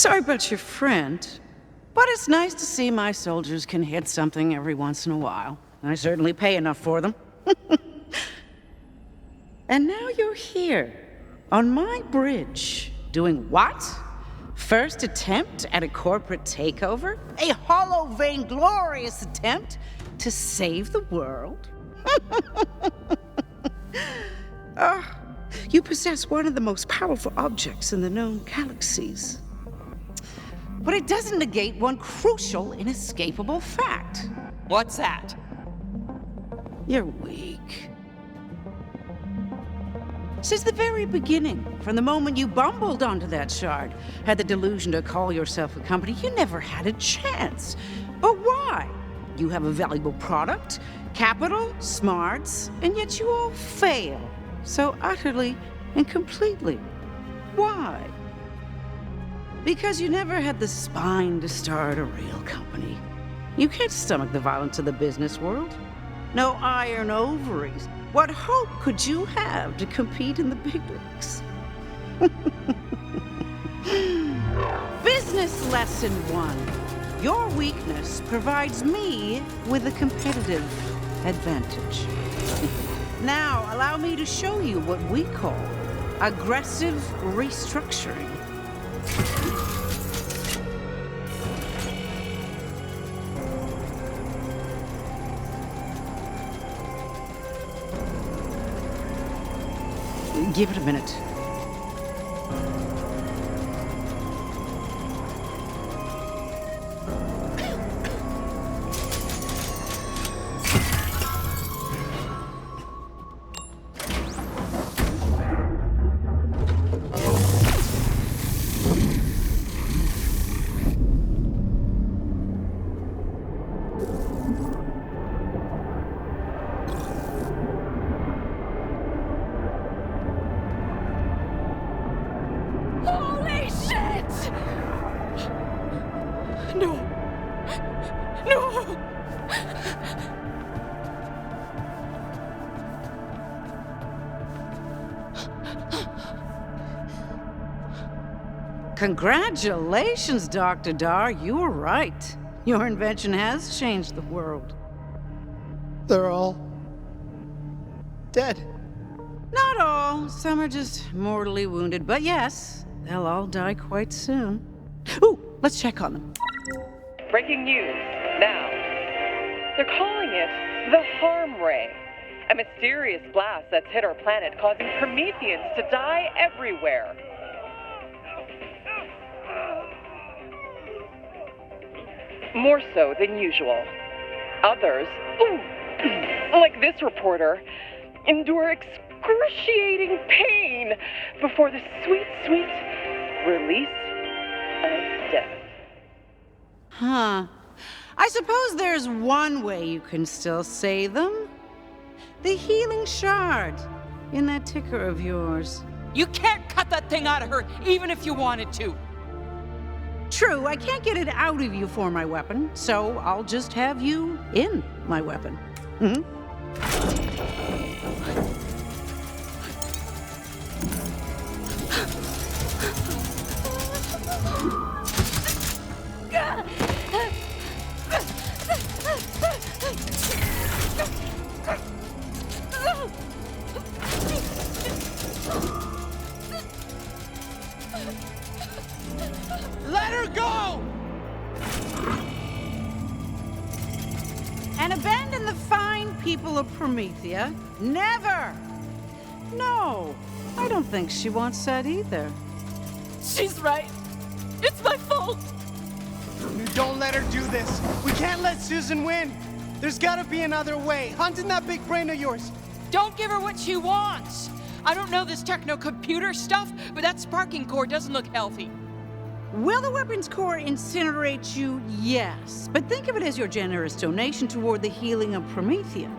Sorry about your friend, but it's nice to see my soldiers can hit something every once in a while. I certainly pay enough for them. And now you're here, on my bridge, doing what? First attempt at a corporate takeover? A hollow, vainglorious attempt to save the world? You possess one of the most powerful objects in the known galaxies. But it doesn't negate one crucial, inescapable fact. What's that? You're weak. Since the very beginning, from the moment you bumbled onto that shard, had the delusion to call yourself a company, you never had a chance. But why? You have a valuable product, capital, smarts, and yet you all fail so utterly and completely. Why? Because you never had the spine to start a real company. You can't stomach the violence of the business world. No iron ovaries. What hope could you have to compete in the big leagues? Business lesson 1. Your weakness provides me with a competitive advantage. Now, allow me to show you what we call aggressive restructuring. Give it a minute. Congratulations, Dr. Dar. You were right. Your invention has changed the world. They're all dead. Not all. Some are just mortally wounded. But yes, they'll all die quite soon. Ooh, let's check on them. Breaking news, now. They're calling it the Harm Ray. A mysterious blast that's hit our planet, causing Prometheans to die everywhere. More so than usual. Others, like this reporter, endure excruciating pain before the sweet, sweet release of death. Huh. I suppose there's one way you can still save them. The healing shard in that ticker of yours. You can't cut that thing out of her, even if you wanted to. True, I can't get it out of you for my weapon, so I'll just have you in my weapon. Let her go! And abandon the fine people of Promethea? Never! No, I don't think she wants that either. She's right. It's my fault. Don't let her do this. We can't let Susan win. There's gotta be another way. Hunt in that big brain of yours. Don't give her what she wants. I don't know this techno-computer stuff, but that sparking core doesn't look healthy. Will the weapons core incinerate you? Yes. But think of it as your generous donation toward the healing of Promethea,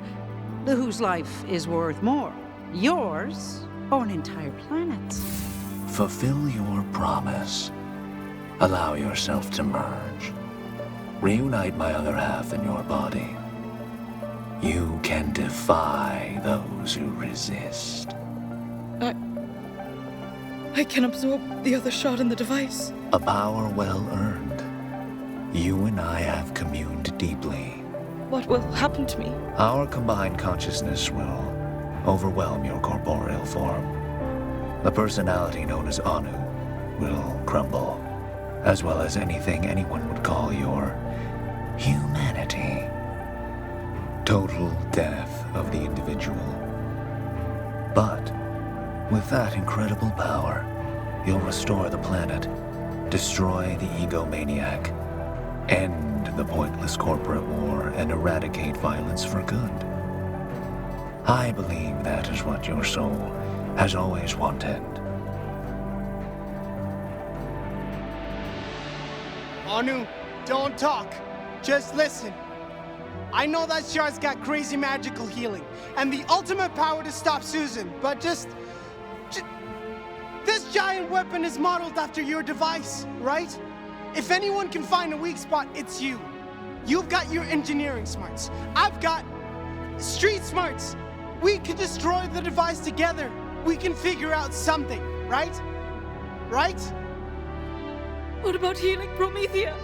whose life is worth more. Yours or an entire planet. Fulfill your promise. Allow yourself to merge. Reunite my other half in your body. You can defy those who resist. I can absorb the other shot in the device. A power well earned. You and I have communed deeply. What will happen to me? Our combined consciousness will overwhelm your corporeal form. The personality known as Anu will crumble, as well as anything anyone would call your humanity. Total death of the individual. But with that incredible power, you'll restore the planet, destroy the egomaniac, end the pointless corporate war, and eradicate violence for good. I believe that is what your soul has always wanted. Anu, don't talk. Just listen. I know that shard's got crazy magical healing and the ultimate power to stop Susan, but just this giant weapon is modeled after your device, right? If anyone can find a weak spot, it's you. You've got your engineering smarts. I've got street smarts. We can destroy the device together. We can figure out something, right? Right? What about healing Promethea?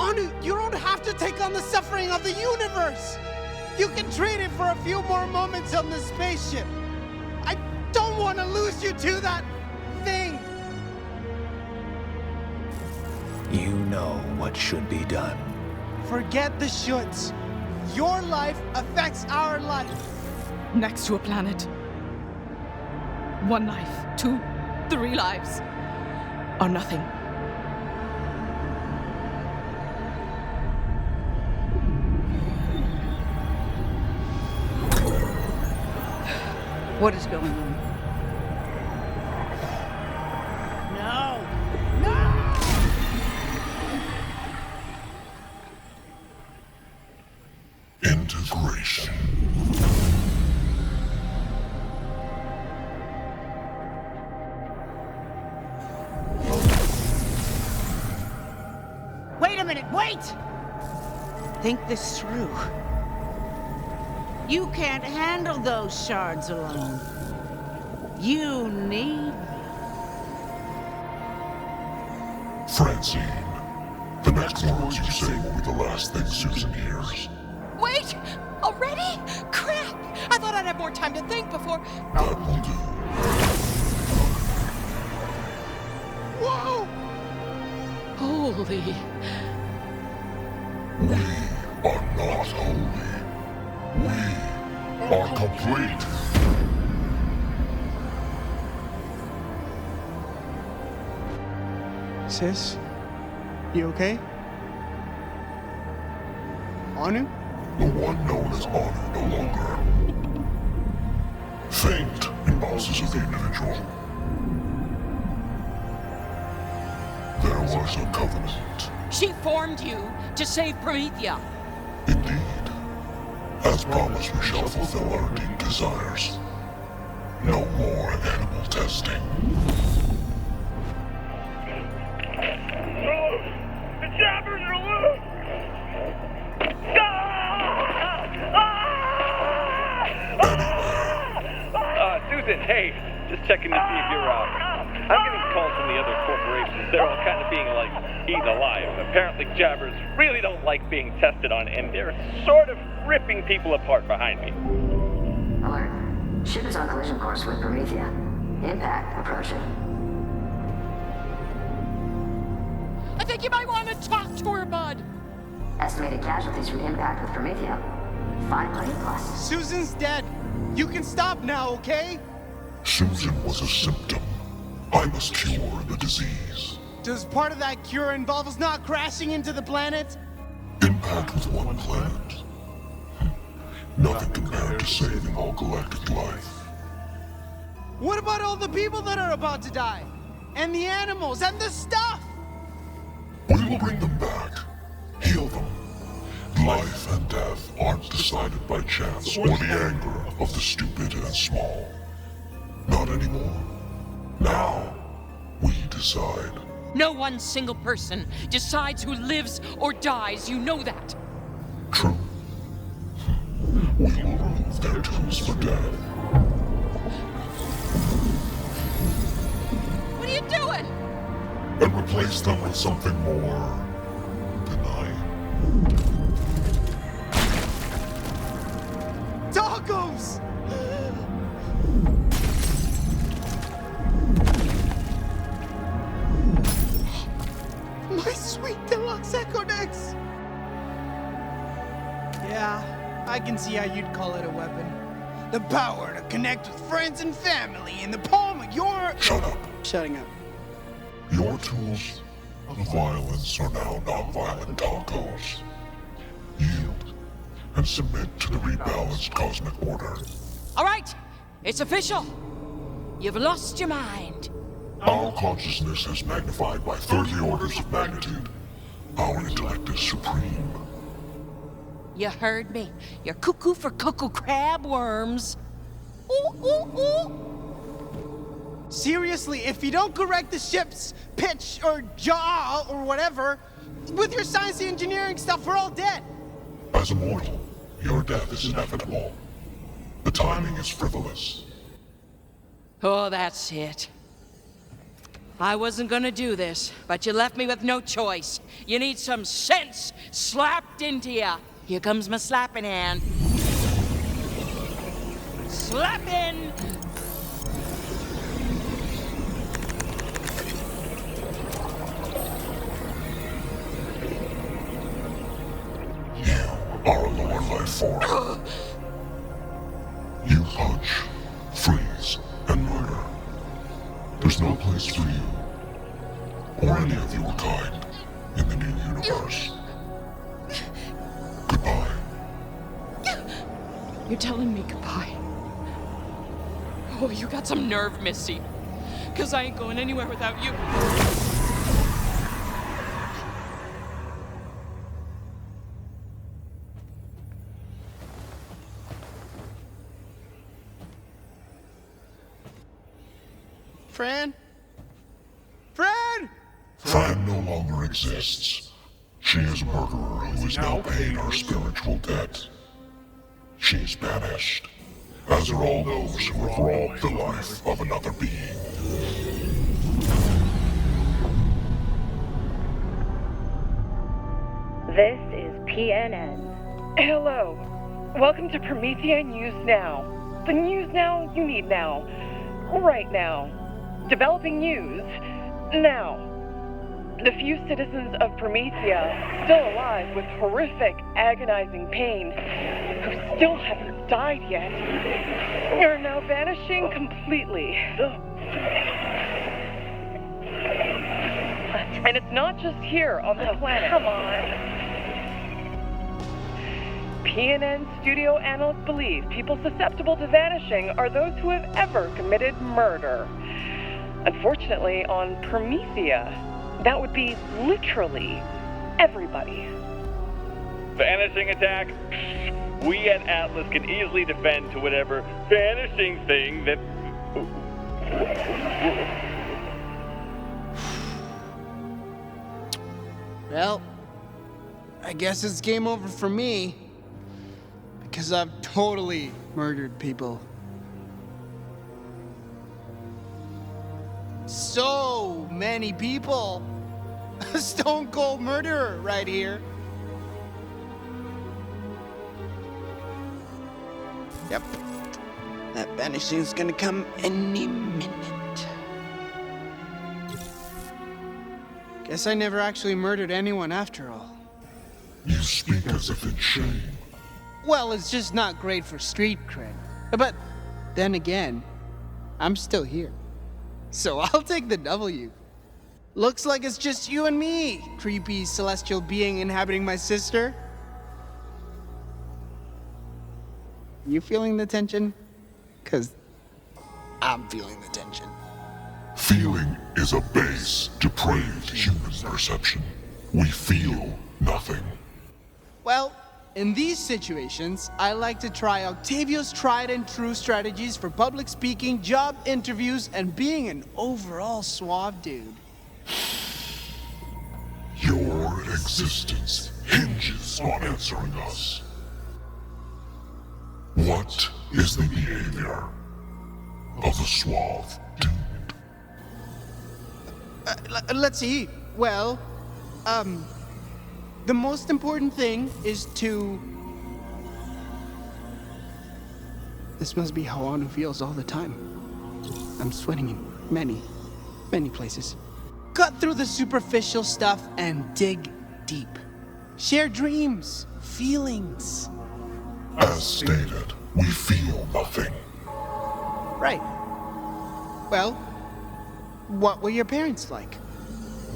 Anu, you don't have to take on the suffering of the universe. You can trade it for a few more moments on the spaceship. I don't want to lose you to that thing. You know what should be done. Forget the shoulds. Your life affects our life. Next to a planet. 1 life, 2, 3 lives. Or nothing. What is going on? No! Integration. Wait a minute, wait! Think this through. You can't handle those shards alone. You need... Francine, the next words you say will be the last thing Susan hears. Wait! Already? Crap! I thought I'd have more time to think before... That will do. Whoa! Holy... We are not holy. We are complete. Sis, you okay? Anu? The one known as Anu no longer. Faint impulses of the individual. There was a covenant. She formed you to save Promethea. Indeed. As promised, we shall fulfill our deep desires. No more animal testing. The jabbers are loose! Susan, hey, just checking to see if you're out. I'm getting calls from the other corporations. They're all kind of being like eaten alive. Apparently jabbers really don't like being tested on, and they're sort of ripping people apart behind me. Alert. Ship is on collision course with Promethea. Impact approaching. I think you might want to talk to her, bud. Estimated casualties from impact with Promethea. 5 million plus. Susan's dead. You can stop now, okay? Susan was a symptom. I must cure the disease. Does part of that cure involve us not crashing into the planet? Impact with one planet. Nothing compared to saving all galactic life. What about all the people that are about to die? And the animals, and the stuff? We will bring them back. Heal them. Life and death aren't decided by chance or the anger of the stupid and small. Not anymore. Now, we decide. No one single person decides who lives or dies. You know that. True. We will remove their tools for death. What are you doing? and replace them with something more benign. Tacos! My sweet deluxe Echo Decks! Yeah, I can see how you'd call it a weapon. The power to connect with friends and family in the palm of your... Shut up. Shutting up. Your tools of violence are now non-violent tacos. Yield and submit to the rebalanced cosmic order. All right, it's official. You've lost your mind. Our consciousness is magnified by 30 orders of magnitude. Our intellect is supreme. You heard me. You're cuckoo for cuckoo crab worms. Ooh, ooh, ooh. Seriously, if you don't correct the ship's pitch or jaw or whatever, with your science and engineering stuff, we're all dead. As a mortal, your death is inevitable. The timing is frivolous. Oh, that's it. I wasn't gonna do this, but you left me with no choice. You need some sense slapped into you. Here comes my slapping hand. Slapping! You are a lower life form. You punch, freeze, and murder. There's no place for you, or any of your kind, in the new universe. Goodbye. You're telling me goodbye. Oh, you got some nerve, Misty. 'Cause I ain't going anywhere without you. Fran? Fran! Fran no longer exists. She is a murderer who is now paying her spiritual debt. She is banished, as are all those who have robbed the life of another being. This is PNN. Hello. Welcome to Promethea News Now. The news now you need now. Right now. Developing news now. The few citizens of Promethea still alive with horrific, agonizing pain, who still haven't died yet, are now vanishing completely. And it's not just here on the planet. Come on. PNN studio analysts believe people susceptible to vanishing are those who have ever committed murder. Unfortunately, on Promethea, that would be literally everybody. Vanishing attack? We at Atlas can easily defend to whatever vanishing thing that... Well, I guess it's game over for me. Because I've totally murdered people. So many people. A stone cold murderer right here. Yep. That vanishing's gonna come any minute. Guess I never actually murdered anyone after all. You speak as if it's shame. Well, it's just not great for street cred. But then again, I'm still here. So I'll take the W. Looks like it's just you and me, creepy celestial being inhabiting my sister. You feeling the tension? 'Cause I'm feeling the tension. Feeling is a base, depraved human perception. We feel nothing. Well, in these situations, I like to try Octavio's tried and true strategies for public speaking, job interviews, and being an overall suave dude. Your existence hinges on answering us. What is the behavior of the suave dude? Let's see. Well, the most important thing is to... This must be how Anu feels all the time. I'm sweating in many places. Cut through the superficial stuff and dig deep. Share dreams, feelings. As stated, we feel nothing. Right. Well, what were your parents like?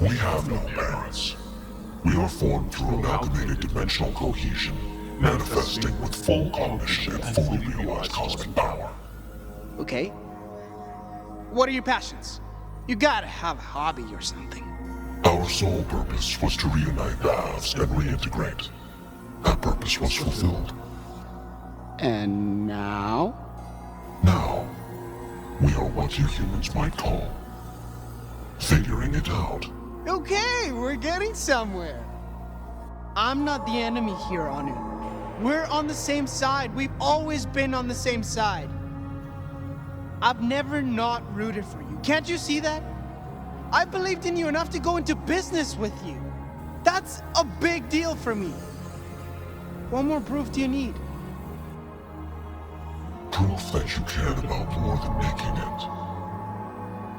We have no parents. We are formed through amalgamated dimensional cohesion, manifesting with full cognition and fully realized cosmic power. Okay. What are your passions? You gotta have a hobby or something. Our sole purpose was to reunite the halves and reintegrate. That purpose was fulfilled. And now? Now, we are what you humans might call figuring it out. Okay, we're getting somewhere. I'm not the enemy here, Anu. We're on the same side. We've always been on the same side. I've never not rooted for you. Can't you see that? I believed in you enough to go into business with you. That's a big deal for me. What more proof do you need? Proof that you cared about more than making it.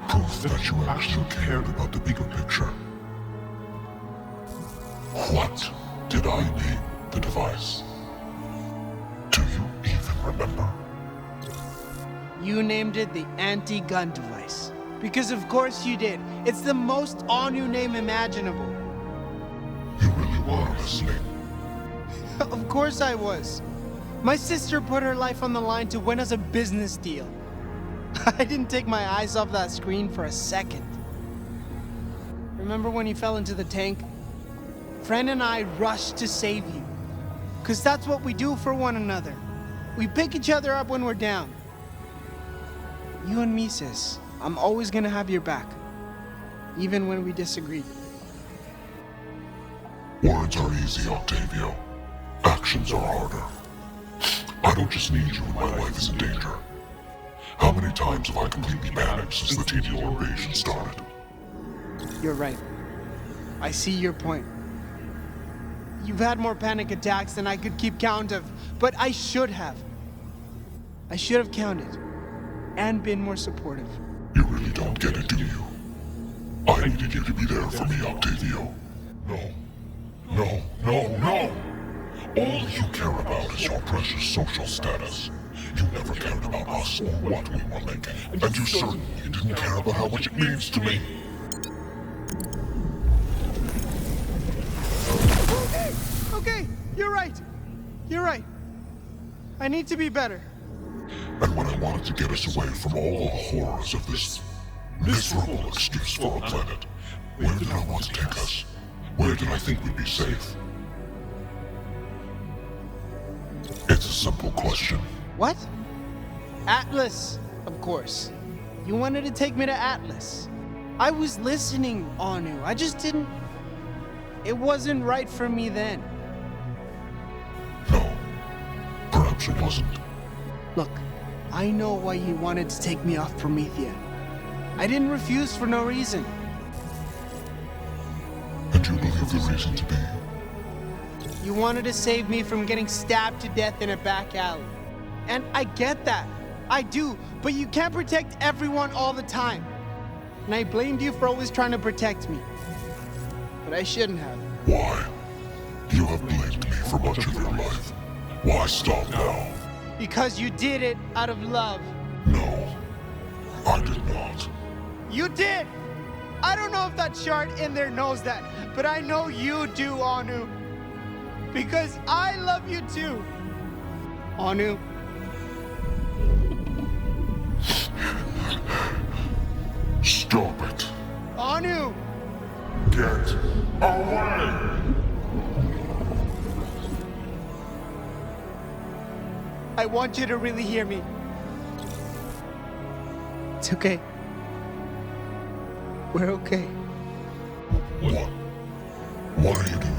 Proof that you actually cared about the bigger picture. What did I name the device? Do you even remember? You named it the anti-gun device. Because of course you did. It's the most Anu name imaginable. You really were listening. Of course I was. My sister put her life on the line to win us a business deal. I didn't take my eyes off that screen for a second. Remember when you fell into the tank? Friend and I rushed to save you. 'Cause that's what we do for one another. We pick each other up when we're down. You and me, sis. I'm always gonna have your back. Even when we disagree. Words are easy, Octavio. Actions are harder. I don't just need you when my life is in danger. How many times have I completely panicked since the TDO invasion started? You're right. I see your point. You've had more panic attacks than I could keep count of, but I should have. I should have counted. And been more supportive. You really don't get it, do you? I needed you to be there for me, Octavio. No. All you care about is your precious social status. You never cared about us or what we were making. And you certainly didn't care about how much it means to me. Okay, you're right. You're right. I need to be better. And when I wanted to get us away from all the horrors of this miserable excuse for a planet, where did I want to take us? Where did I think we'd be safe? It's a simple question. What? Atlas, of course. You wanted to take me to Atlas. I was listening, Anu. I just didn't... It wasn't right for me then. No. Perhaps it wasn't. Look, I know why you wanted to take me off Promethea. I didn't refuse for no reason. And you believe the reason to be? You wanted to save me from getting stabbed to death in a back alley. And I get that. I do. But you can't protect everyone all the time. And I blamed you for always trying to protect me. But I shouldn't have. Why? You have blamed me for much of your life. Why stop now? Because you did it out of love. No, I did not. You did! I don't know if that shard in there knows that, but I know you do, Anu. Because I love you too. Anu. Stop it. Anu! Get away! I want you to really hear me. It's okay. We're okay. What? What are you doing?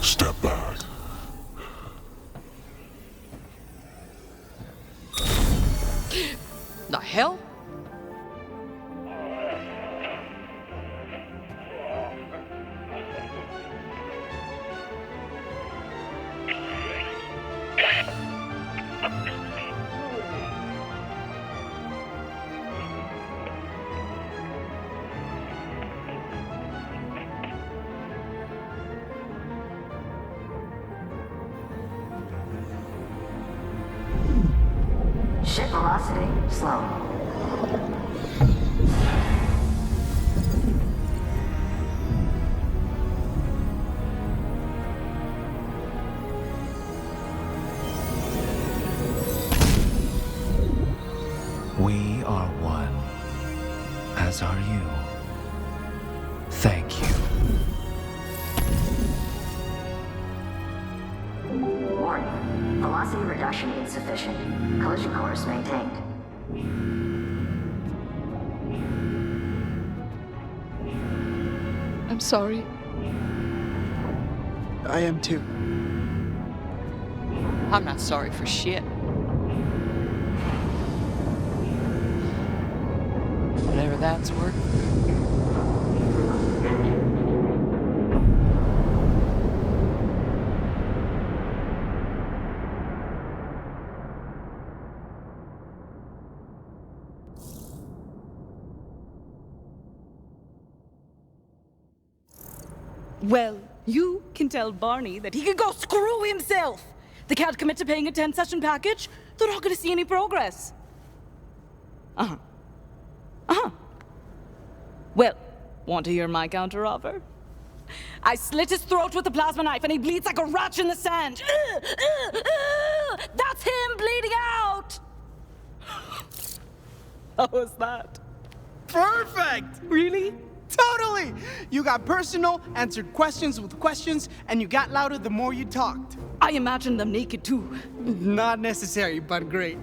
Step back. The hell? Ship velocity slow. We are one, as are you. Thank you. Warning. Velocity reduction insufficient. Collision course maintained. I'm sorry. I am too. I'm not sorry for shit. Whatever that's worth. Well, you can tell Barney that he can go screw himself. They can't commit to paying a 10-session package. They're not going to see any progress. Uh-huh. Uh-huh. Well, want to hear my counteroffer? I slit his throat with a plasma knife and he bleeds like a rat in the sand. That's him bleeding out! How was that? Perfect! Really? Totally! You got personal, answered questions with questions, and you got louder the more you talked. I imagined them naked too. Not necessary, but great.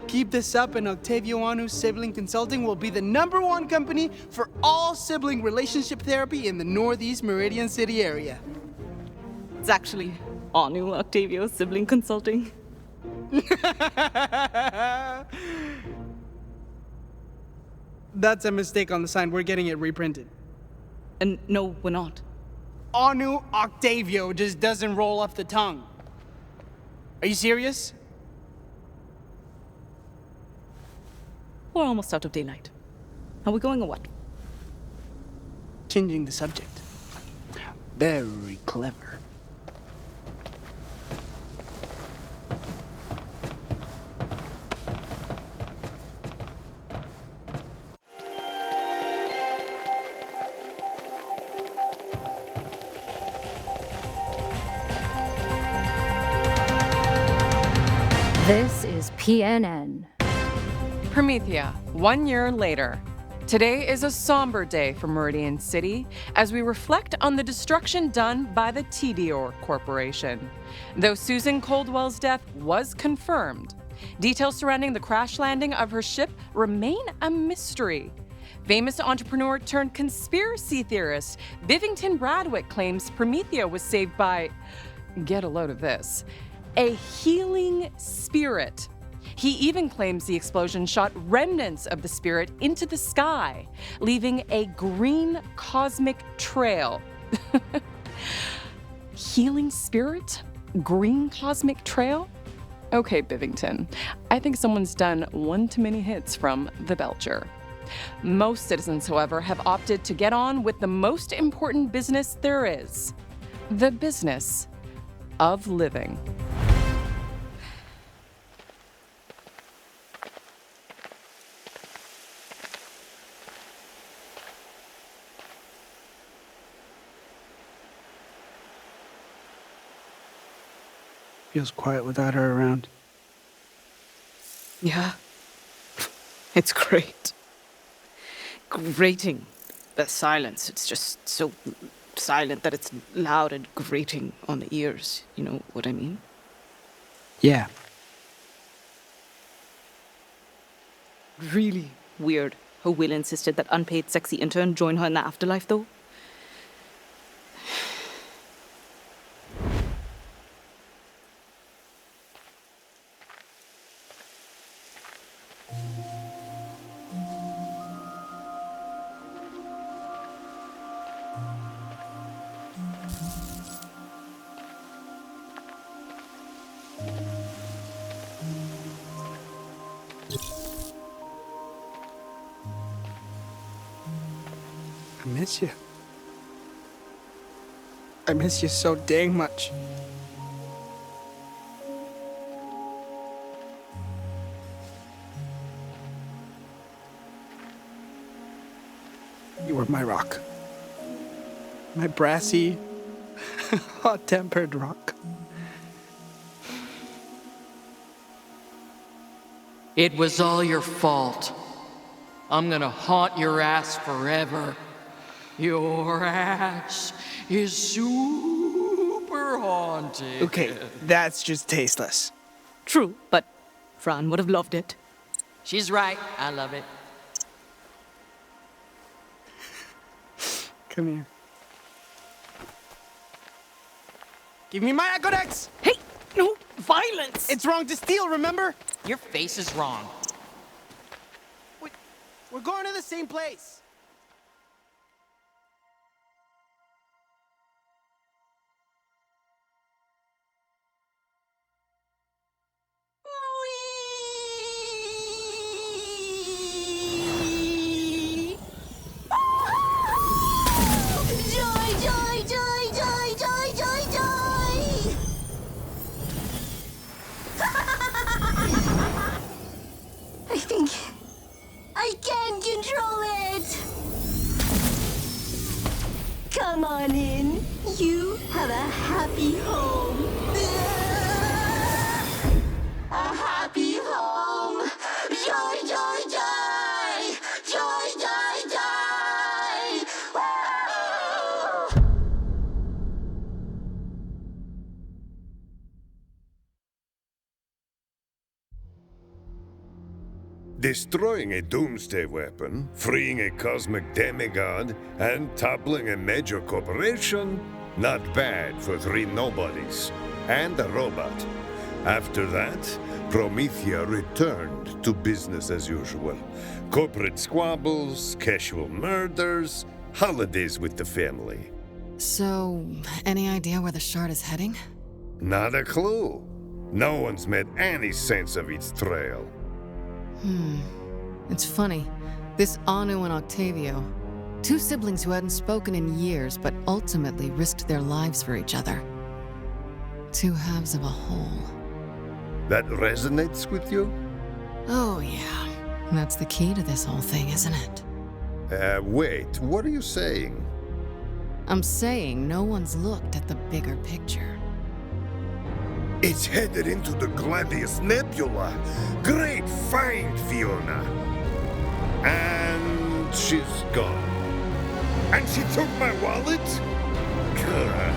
Keep this up and Octavio Anu's Sibling Consulting will be the #1 company for all sibling relationship therapy in the Northeast Meridian City area. It's actually Anu Octavio Sibling Consulting. That's a mistake on the sign. We're getting it reprinted. And no, we're not. Anu Octavio just doesn't roll off the tongue. Are you serious? We're almost out of daylight. Are we going or what? Changing the subject. Very clever. This is PNN. Promethea, 1 year later. Today is a somber day for Meridian City as we reflect on the destruction done by the Dior Corporation. Though Susan Coldwell's death was confirmed, details surrounding the crash landing of her ship remain a mystery. Famous entrepreneur turned conspiracy theorist Bivington Bradwick claims Promethea was saved by, get a load of this, a healing spirit. He even claims the explosion shot remnants of the spirit into the sky, leaving a green cosmic trail. Healing spirit? Green cosmic trail? Okay, Bivington. I think someone's done one too many hits from the Belcher. Most citizens, however, have opted to get on with the most important business there is: the business of living. Feels quiet without her around. Yeah. It's great. Grating. The silence. It's just so silent that it's loud and grating on the ears. You know what I mean? Yeah. Really weird how Will insisted that unpaid sexy intern join her in the afterlife, though. miss you. I miss you so dang much. You were my rock. My brassy, hot-tempered rock. It was all your fault. I'm gonna haunt your ass forever. Your ass is super haunted. Okay, that's just tasteless. True, but Fran would have loved it. She's right. I love it. Come here. Give me my Ecodex! Hey, no violence! It's wrong to steal, remember? Your face is wrong. We're going to the same place. I think I can control it. Come on in. You have a happy home. A happy home. Joy, joy, joy. Joy, joy, joy. Woo! Destroying a doomsday weapon, freeing a cosmic demigod, and toppling a major corporation? Not bad for three nobodies. And a robot. After that, Promethea returned to business as usual. Corporate squabbles, casual murders, holidays with the family. So, any idea where the shard is heading? Not a clue. No one's made any sense of its trail. It's funny. This Anu and Octavio, two siblings who hadn't spoken in years, but ultimately risked their lives for each other. Two halves of a whole. That resonates with you? Oh, yeah. That's the key to this whole thing, isn't it? Wait, what are you saying? I'm saying no one's looked at the bigger picture. It's headed into the Gladius Nebula. Great find, Fiona. And she's gone. And she took my wallet? Grr.